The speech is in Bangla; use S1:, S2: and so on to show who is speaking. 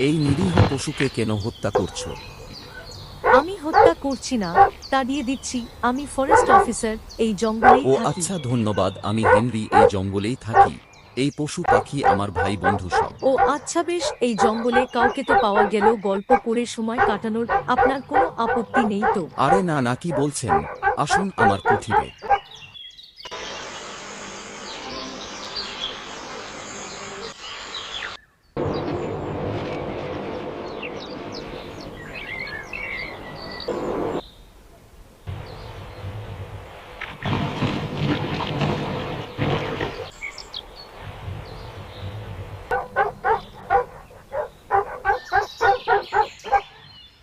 S1: এই নিরীহ পশুকে কেন হত্যা করছো?
S2: আমি হত্যা করছি না, তাড়িয়ে দিচ্ছি। আমি ফরেস্ট অফিসার, এই জঙ্গলেই
S1: ও
S2: থাকি।
S1: আচ্ছা, ধন্যবাদ। আমি হেনরি, এই জঙ্গলেই থাকি। এই পশু পাখি আমার ভাই বন্ধু সব।
S2: ও আচ্ছা, বেশ। এই জঙ্গলে কাউকে তো পাওয়া গেল, গল্প করে সময় কাটানোর আপনার কোনো আপত্তি নেই তো?
S1: আরে না না, কি বলছেন? আসুন আমার কুঠিরে।